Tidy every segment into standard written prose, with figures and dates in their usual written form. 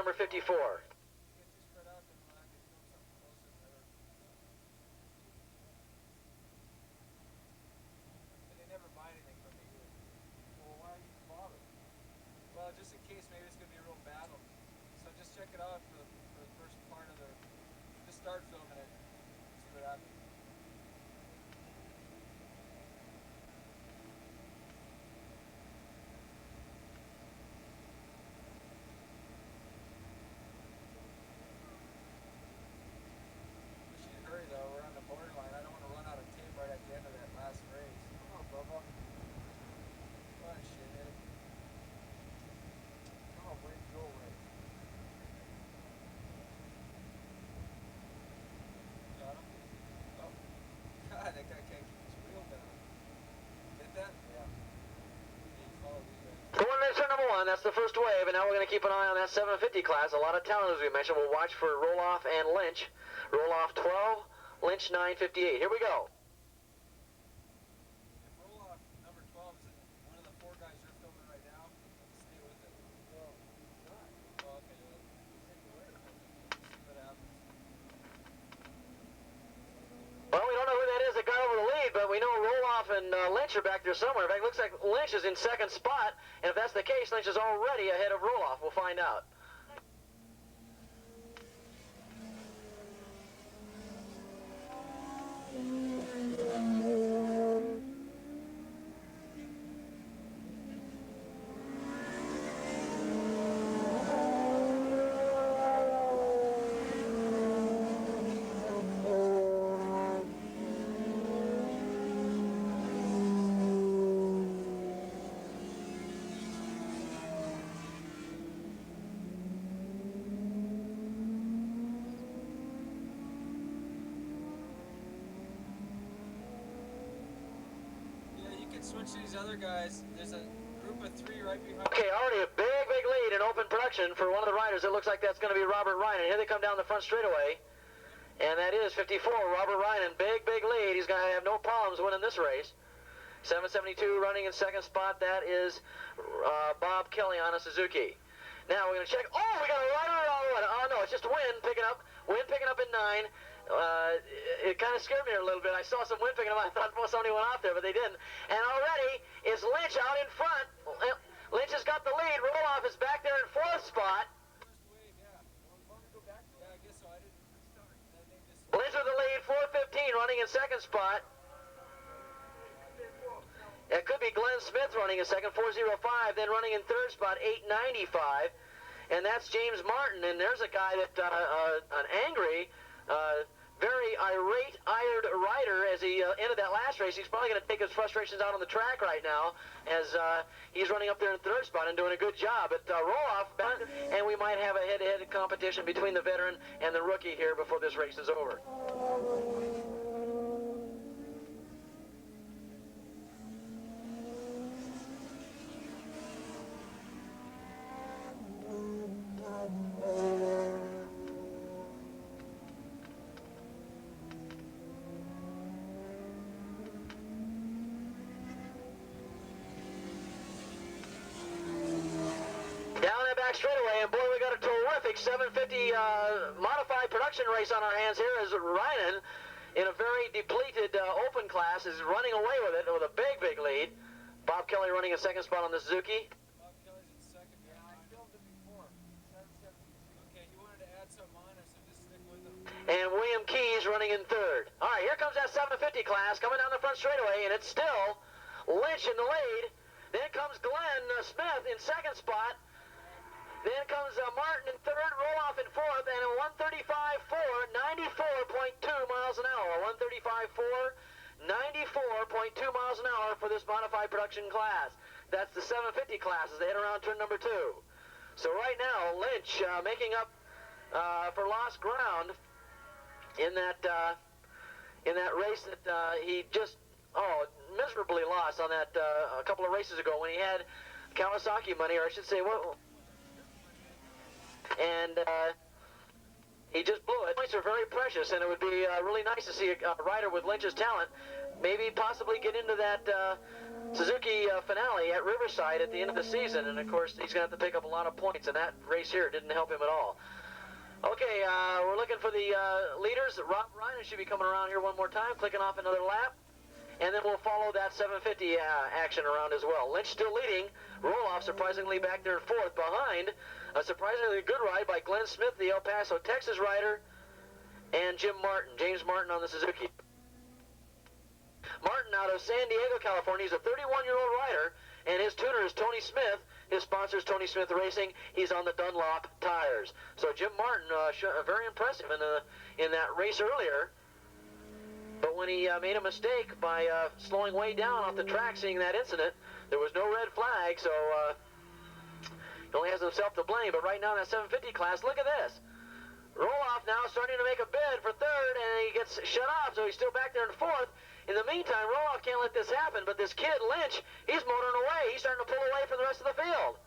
number 54. Well, just in case, maybe it's going to be a real battle. So just check it out for the first part of the... Just start filming it. See what happens. We should hurry though, we're on the borderline. I don't want to run out of tape right at the end of that last race. Come on, Bubba. Come on, shithead. Come on, wait, go away. Got him? Oh. God, that guy can't keep his wheel down. Get that? Yeah. He followed these guys. Going into turn number 1, that's the first wave, and now we're going to keep an eye on that 750 class. A lot of talent, as we mentioned. We'll watch for Roloff and Lynch. Roloff 12, Lynch 958. Here we go. If Roloff number 12 is one of the 4 guys you're filming right now, stay with it. Well, not. Oh, okay, well, take it away. See what happens. Well, we don't know who that is that got over the lead, but we know Roloff and Lynch are back there somewhere. In fact, it looks like Lynch is in second spot, and if that's the case, Lynch is already ahead of Roloff. We'll find out. Switch to these other guys. There's a group of 3 right behind. Okay, already a big lead in open production for one of the riders. It looks like that's going to be Robert Ryan. And here they come down the front straightaway. And that is 54, Robert Ryan. Big lead. He's going to have no problems winning this race. 772 running in second spot. That is Bob Kelly on a Suzuki. Now we're going to check. Oh, we got a rider on one. Oh, no, it's just wind picking up. Wind picking up in 9. It kind of scared me a little bit. I saw some wind picking up. I thought somebody went out there, but they didn't. And already is Lynch out in front. Lynch has got the lead. Roloff is back there in 4th spot. Lynch with the lead, 4:15, running in second spot. It could be Glenn Smith running in second, 4:05. Then running in third spot, 8:95. And that's James Martin. And there's a guy that, an angry, very irate, ired rider as he ended that last race. He's probably going to take his frustrations out on the track right now as he's running up there in third spot and doing a good job. But Roloff, and we might have a head-to-head competition between the veteran and the rookie here before this race is over. Straightaway, and boy, we got a terrific 750 modified production race on our hands here as Ryan, in a very depleted open class, is running away with it with a big lead. Bob Kelly running in second spot on the Suzuki. Bob Kelly's in second. Yeah, I filmed it before. Okay, he wanted to add something on it, so just stick with him. And William Keys running in third. All right, here comes that 750 class coming down the front straightaway, and it's still Lynch in the lead. Then comes Glenn Smith in second spot. Then comes Martin in third, Roloff in fourth, and a 135.4, 94.2 miles an hour. 135.4, 94.2 miles an hour for this modified production class. That's the 750 class as they head around turn number 2. So right now, Lynch making up for lost ground in that race that he just miserably lost on that a couple of races ago when he had Kawasaki money, or I should say, what? And he just blew it. Points are very precious, and it would be really nice to see a rider with Lynch's talent maybe possibly get into that Suzuki finale at Riverside at the end of the season, and of course he's going to have to pick up a lot of points, and that race here didn't help him at all. Okay, we're looking for the leaders. Rob Ryan should be coming around here one more time, clicking off another lap, and then we'll follow that 750 action around as well. Lynch still leading. Roloff surprisingly back there in fourth, behind a surprisingly good ride by Glenn Smith, the El Paso, Texas rider, and James Martin on the Suzuki. Martin out of San Diego, California. He's a 31-year-old rider, and his tuner is Tony Smith. His sponsor is Tony Smith Racing. He's on the Dunlop tires. So Jim Martin, very impressive in that race earlier. But when he made a mistake by slowing way down off the track, seeing that incident, there was no red flag, so he only has himself to blame. But right now in that 750 class, look at this. Roloff now starting to make a bid for third, and he gets shut off, so he's still back there in fourth. In the meantime, Roloff can't let this happen, but this kid, Lynch, he's motoring away. He's starting to pull away from the rest of the field.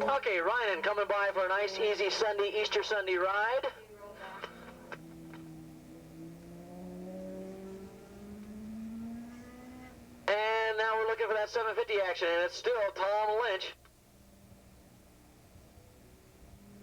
Okay, Ryan coming by for a nice, easy Easter Sunday ride. And now we're looking for that 750 action, and it's still Tom Lynch.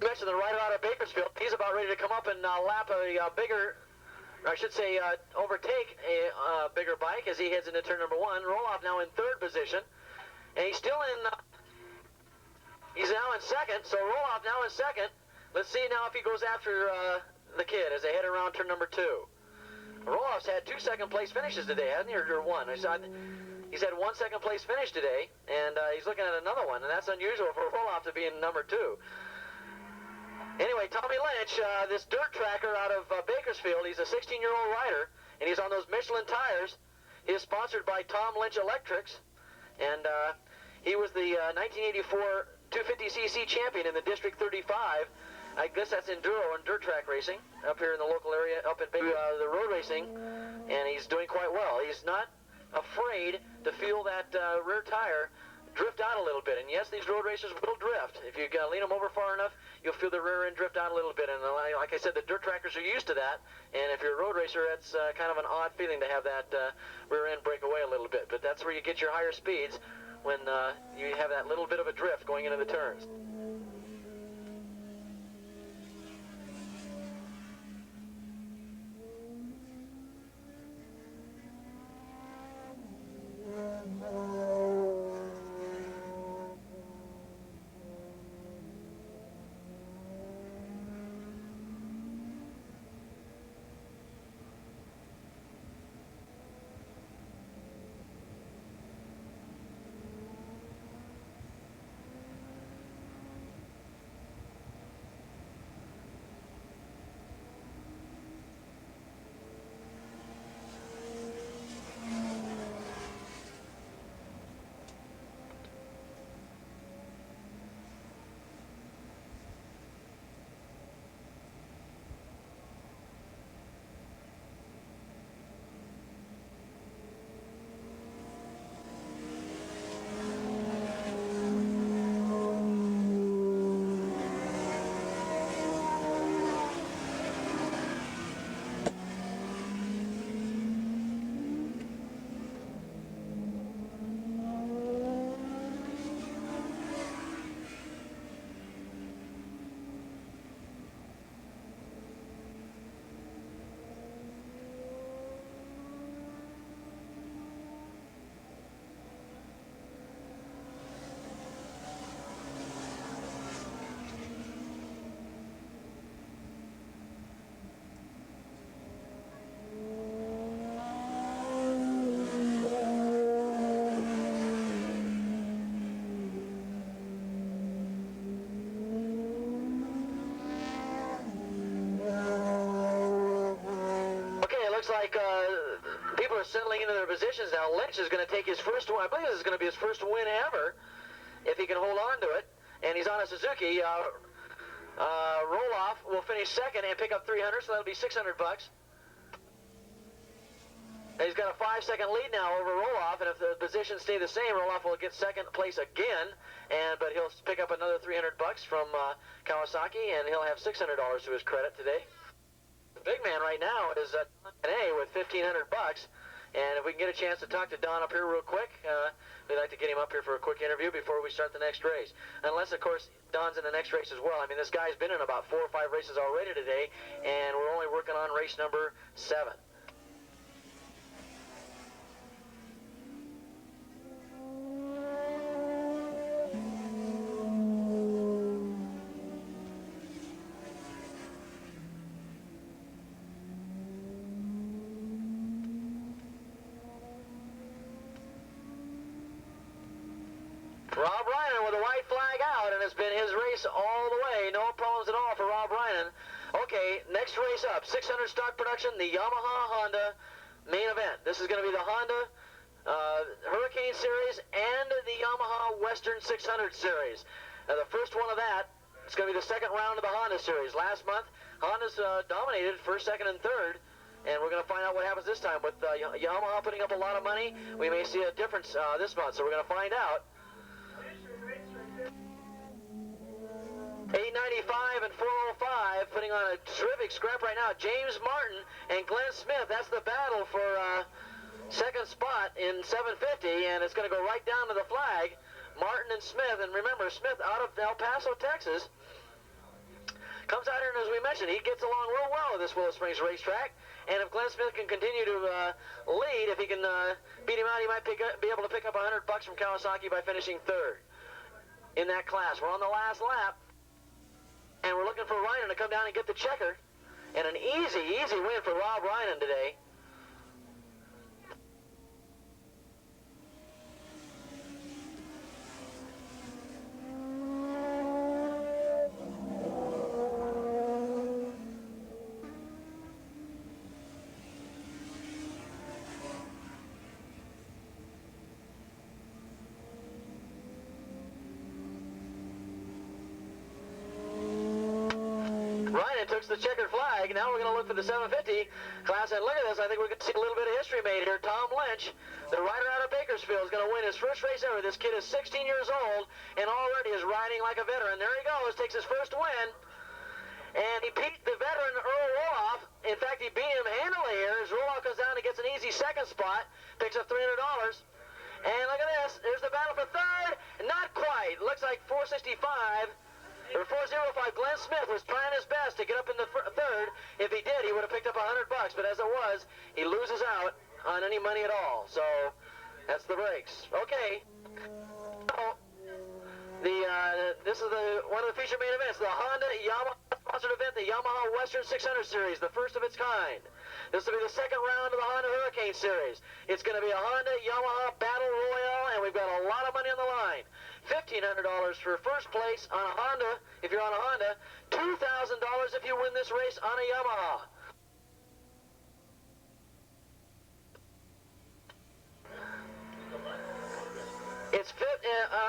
You mentioned the rider out of Bakersfield. He's about ready to come up and lap a bigger, or I should say overtake a bigger bike as he heads into turn number one. Roloff now in third position, and he's still in... He's now in second, so Roloff now in second. Let's see now if he goes after the kid as they head around turn number two. Roloff's had 2 second-place finishes today, hasn't he, or one? He's had 1 second-place finish today, and he's looking at another one, and that's unusual for Roloff to be in number two. Anyway, Tommy Lynch, this dirt tracker out of Bakersfield, he's a 16-year-old rider, and he's on those Michelin tires. He's sponsored by Tom Lynch Electrics, and he was the 1984 250cc champion in the District 35. I guess that's enduro and dirt track racing up here in the local area, up in the road racing, and he's doing quite well. He's not afraid to feel that rear tire drift out a little bit, and yes, these road racers will drift. If you lean them over far enough, you'll feel the rear end drift out a little bit, and like I said, the dirt trackers are used to that, and if you're a road racer, it's kind of an odd feeling to have that rear end break away a little bit, but that's where you get your higher speeds, when you have that little bit of a drift going into the turns. looks like people are settling into their positions now. Lynch is going to take his first win. I believe this is going to be his first win ever, if he can hold on to it. And he's on a Suzuki. Roloff will finish second and pick up 300, so that'll be 600 bucks. He's got a 5-second lead now over Roloff, and if the positions stay the same, Roloff will get second place again, but he'll pick up another 300 bucks from Kawasaki, and he'll have $600 to his credit today. The big man right now is Don A with 1,500 bucks, and if we can get a chance to talk to Don up here real quick, we'd like to get him up here for a quick interview before we start the next race. Unless, of course, Don's in the next race as well. I mean, this guy's been in about 4 or 5 races already today, and we're only working on race number 7. Rob Reinen with a white flag out, and it's been his race all the way. No problems at all for Rob Reinen. Okay, next race up, 600 stock production, the Yamaha-Honda main event. This is going to be the Honda Hurricane Series and the Yamaha Western 600 Series. The first one of that is going to be the second round of the Honda Series. Last month, Honda's dominated first, second, and third. And we're going to find out what happens this time. With Yamaha putting up a lot of money, we may see a difference this month, so we're going to find out. 895 and 405 putting on a terrific scrap right now. James Martin and Glenn Smith. That's the battle for second spot in 750, and it's going to go right down to the flag. Martin and Smith, and remember, Smith out of El Paso, Texas, comes out here, and as we mentioned, he gets along real well with this Willow Springs racetrack. And if Glenn Smith can continue to lead, if he can beat him out, he might be able to pick up $100 from Kawasaki by finishing third in that class. We're on the last lap. And we're looking for Reinen to come down and get the checker. And an easy win for Rob Reinen today. Reinen took the checkered flag. Now we're going to look for the 750 class. And look at this. I think we can see a little bit of history made here. Tom Lynch, the rider out of Bakersfield, is going to win his first race ever. This kid is 16 years old and already is riding like a veteran. There he goes. Takes his first win. And he beat the veteran Earl Roloff. In fact, he beat him handily here. As Roloff comes down and gets an easy second spot. Picks up $300. And look at this. There's the battle for third. Not quite. Looks like 465. Or 405, Glenn Smith was trying his best to get up in the third. If he did, he would have picked up $100. But as it was, he loses out on any money at all. So that's the breaks. Okay. So, this is one of the feature main events, the Honda Yamaha sponsored event, the Yamaha Western 600 Series, the first of its kind. This will be the second round of the Honda Hurricane Series. It's going to be a Honda Yamaha Battle Royale, and we've got a lot of money on the line. $1,500 for first place on a Honda, if you're on a Honda. $2,000 if you win this race on a Yamaha.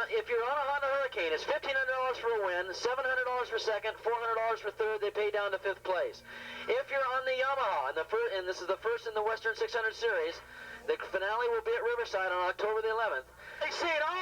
If you're on a Honda Hurricane, it's $1,500 for a win, $700 for second, $400 for third. They pay down to fifth place. If you're on the Yamaha, and this is the first in the Western 600 Series, the finale will be at Riverside on October the 11th. They see it all.